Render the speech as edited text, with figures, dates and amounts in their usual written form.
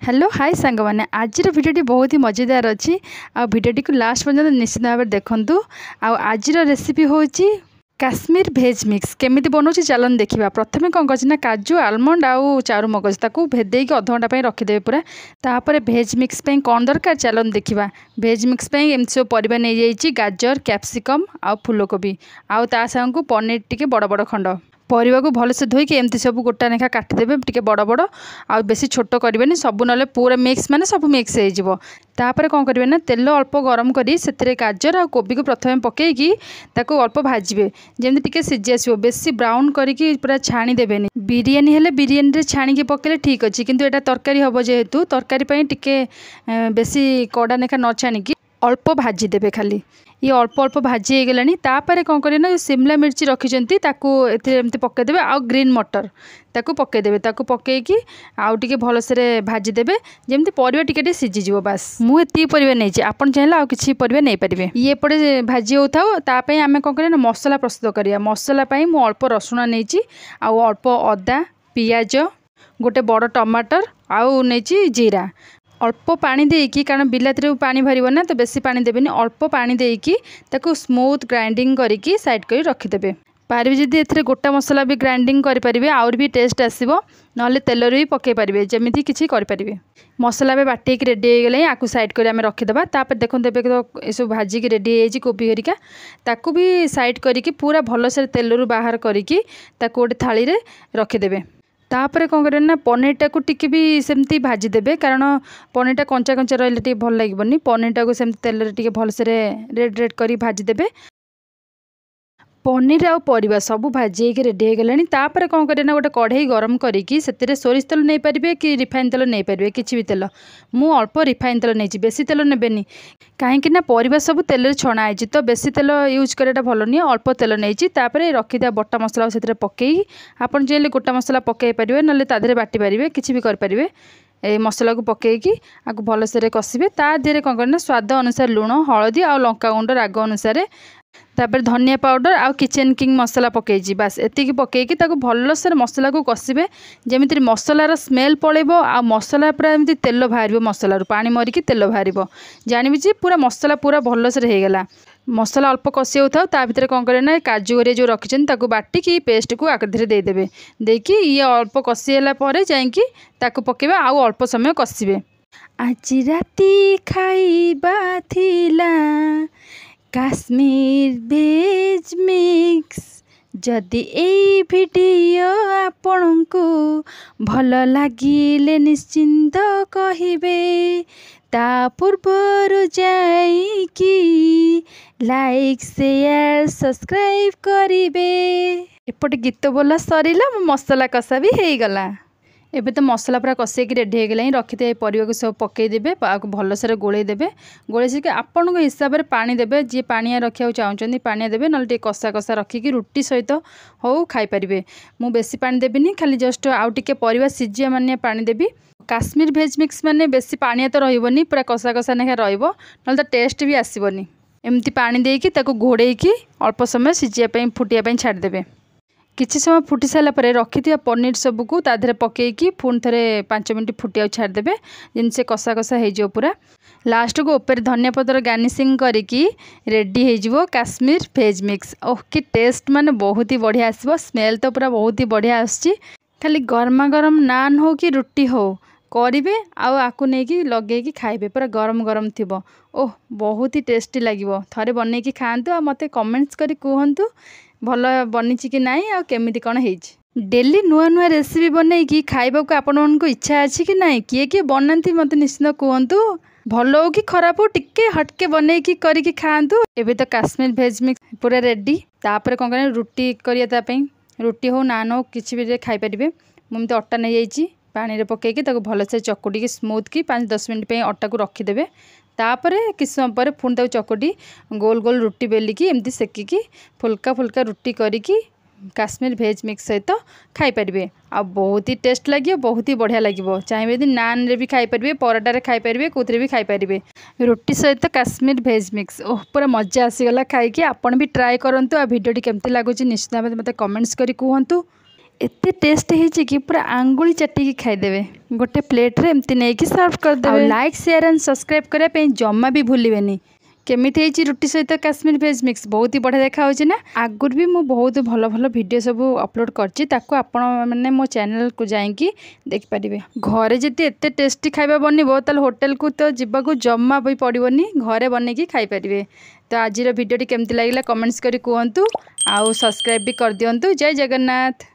Hello hi सांग मैंने आज भिडियोटी बहुत ही मजेदार अच्छी आ भिडियोटी को लास्ट पर्यटन निश्चित भाव में देखूँ। आज रेसिपी हूँ काश्मीर भेज मिक्स केमी बनाऊँ चलन देखा। प्रथम कौन कर काजू आलमंड आउ चारू मगज ताकू भेदेक अध घंटा रखिदे पूरा। तापर भेज मिक्स कौन दरकार चलन देखा। भेज मिक्स एमती सब परिवा नहीं जाइए गाजर कैप्सिकम आउ फूलकोबी आउ ता सांग पनीर टी बड़ बड़ खंड परिवा को भलसे धोईकी एमती सब गोटा लेखा काटिदेवे टी बड़ बड़ आ बेसी छोट करेंगे सब ना पूरा मिक्स माने सब मिक्स होपर कौन करेंगे ना तेल अल्प गरम करी से गाजर आ कोबी को प्रथम पकईकी ताको अल्प भाजबे जमी टी सीझी आसो बेसी ब्राउन करके पूरा छाणीदेवेनि। बिरियानी हेले बिरियानी छाणिकी पकेले ठीक अच्छे किंतु एटा तरकारी हम जेहेतु तरकारी टिके बेसी कड़ा लेखा न छाणिकी अल्प भाजीदेवे खाली ये अल्प अल्प भाजी हो गलानी। तापर कौन करें ना सिमला मिर्ची रखिंट एमती पकईदेवे आउ ग्रीन मटर ताकू पकईदेवे ताकू पकईकी आउ टिके भलसे भाजीदेवे जमी परिवा टिके सीझीज। बास मुझे परिवा नहीं आपन चाहिए आउ किसी परिवा नहीं पारे ये एपटे भाजी होतापे आम कौन करें मसला प्रस्तुत करिया। मसला मु अल्प रसुण नहीं आउ अल्प अदा पियाज गोटे बड़ टमाटर आउ नहीं जीरा अल्प पानी देकी कारण बिलाती पानी भर ना तो बेसी पानी देवेनि अल्प पानी देकी ताकू स्मूथ ग्राइंडिंग करके साइड कर रखिदेवे। पारे जदि एथिरे गोटा मसला भी ग्राइंडिंग करेंगे आउर भी टेस्ट आसो ना तेल भी पकई पारे जमी किसी करें। मसला भी बाटेक रेडी हो गले आपको साइड कर रखिदेवा। तापर देखो ये सब भाजिक रेडी हो कोबी हरिका ताकू भी साइड करके पूरा भलसे तेलरू बाहर करके गोटे थाली रे रखिदेवे। तापर कौन करें ना पनीर टाक टिके भी सेमती भाजीदेवे कारण पनीर टा कंचा कंचा रही भल लगे। पनीर टाक सेमती तेल टे भलसे रेड रेड कर भाजीदेवे। पनीर आउ परिवा सब भाजी रेडी हो गलानी। तापर कौन करें ना गोटे कढ़ई गरम करके सोरिष तेल नहीं पारे कि रिफाइन तेल नहीं पारे किसी भी तेल मु अल्प रिफाइन तेल नहीं बेसी तेल नेबेनी कहीं परिवा सब तेल छणाई तो बेसी तेल यूज कराटा भल नहीं अल्प तेल नहीं। तापर रखिदा बटा मसला से पकई आपन चाहिए गोटा मसला पकई पारे ना तादेह बाटी पारे किसी भी करें। ए मसला को पकईकी आपको भलसे कषिबे ता देहरे कौन करना स्वाद अनुसार लुण हलदी आ लंका गुंड राग अनुसार तापर धनिया पाउडर आ किचन किंग मसला पकईची बास एतिकी पकईकी ताको भलसे मसला को कषिबे जमीती मसलार स्मेल पड़ेबो आ मसला पूरा एमती तेल बाहर मसलार पानी मरिकी तेल बाहर जानवी जे पूरा मसला पूरा भलसे होगला। मसला अल्प कषि होता ता भीतर कौन करें ना काजू हरिया जो रखिंट बाटिकी पेस्ट को आगे देदेवे देकी ये अल्प कषिगला जाइकी पकेबा आउ अल्प समय कषिबे। आज राति खाइबा थिला काश्मीर भेज मिक्स जदि ए भिडियो आपनकु भल लागिले निश्चिंत कहिबे ता पूर्वर जाइकी लाइक शेयर सब्सक्राइब करिबे। एपटे गीत बोला सरीला मसला कषा भी हो गला। एबे तो मसला पूरा कषेक रेडी हो गला रखिदे परिवा को सब पकईदेवे भलसे गोलैदेवे गोलैसे आपण हिसाब से पानी देवे जी पानिया रखा चाहते पानिया देवे ना कषा कषा रखिकी रुटी सहित हो खाईपारे। मु बेसी पानी देविनी खाली जस्ट आउ टिके परिवा सिझिया मानिया पानी देवी। काश्मीर भेज मिक्स माने बेसी पानिया तो रही पूरा कषा कषा लेखा रही टेस्ट भी आसबनी एमती पानी देकी घोड़ेकी अल्प समय सिझिया फुटिया छाड़देवे। किछि समय फुटी सारा पर रखि पनीर सबको तादेह पकईकी पुणी थे 5 मिनट फुटिया छाड़देवे जिन से कषा कषा हो पूरा लास्ट को ऊपर धनिया पत्र गार्निशिंग करके रेडी हो काश्मीर भेज मिक्स। ओह कि टेस्ट माने बहुत ही बढ़िया आसो स्मेल तो पूरा बहुत ही बढ़िया आसची। खाली गरमा गरम नान हो कि रुटी हो करेंगे आकु नहीं लगे खाइबे पूरा गरम गरम थी। ओह बहुत ही टेस्टी लगे थे बनईकी खातु आ मते कमेंट्स करी कहतु भल बनी कि नाई आ केमिति कौन होइछि। डेली नुआ नुआ रेसिपी बनईकी खाइबा को आपण मानक इच्छा अछि कि नाई किए किए बनाती मते निश्चित कहतु भल हो कि खराब हो टिके हटके बनईकी करिकी खातु। एबे तो काश्मीर भेज मिक्स पूरा रेडी। तापर कौन करें रुटी करिया रुटी हो नान हो किसी भी खाई पारे। मुझे अटा नहीं जाइए पानी रे पकईकी भलसे चकुटी स्मूथ की 5-10 मिनट अटा को रखिदेवे। तापर किस समय पर पुणी चकुटी गोल गोल रुटी बेलिकी एमती सेकिकी फुल्का फुल्का रुटी करिकी काश्मीर भेज मिक्स सहित खाईपारे। आ बहुत ही टेस्ट लगे बहुत ही बढ़िया लगे चाहिए यदि नान रे भी खाईपारे पराठा खाईपारे कौन भी खाईपारे रुटी सहित काश्मीर भेज मिक्स। ओह पूरा मजा आसीगला खाई आपन भी ट्राए करूँ। आ भिडियोटी केमती लगुच निश्चित भाव में मत कमेंट्स करी कहतु। एते टेस्ट है कि पूरा आंगुली चटिकी खाईदेवे। गोटे प्लेट रे एमती नहीं कि सर्व करदेवे। लाइक शेयर एंड सब्सक्राइब करने जमा भी भूलिबेनी। केमिति है रुटी सहित काश्मीर वेज मिक्स बहुत ही बढ़िया देखा ना। आगुर भी मुझे बहुत भल भल वीडियो सब अपलोड करछि ताको आपण माने मो चैनल को जाइकी देख पारिबे। घरे जति एते टेस्टी खाइबा बनिबो ताल होटल को तो जीवाको जम्मा भी पड़िबोनी, घरे बनेकी खाई पारिबे। तो आज वीडियो केमती लागला कमेंट्स करी कहंतु, आउ सब्सक्राइब भी कर दियंतु। जय जगन्नाथ।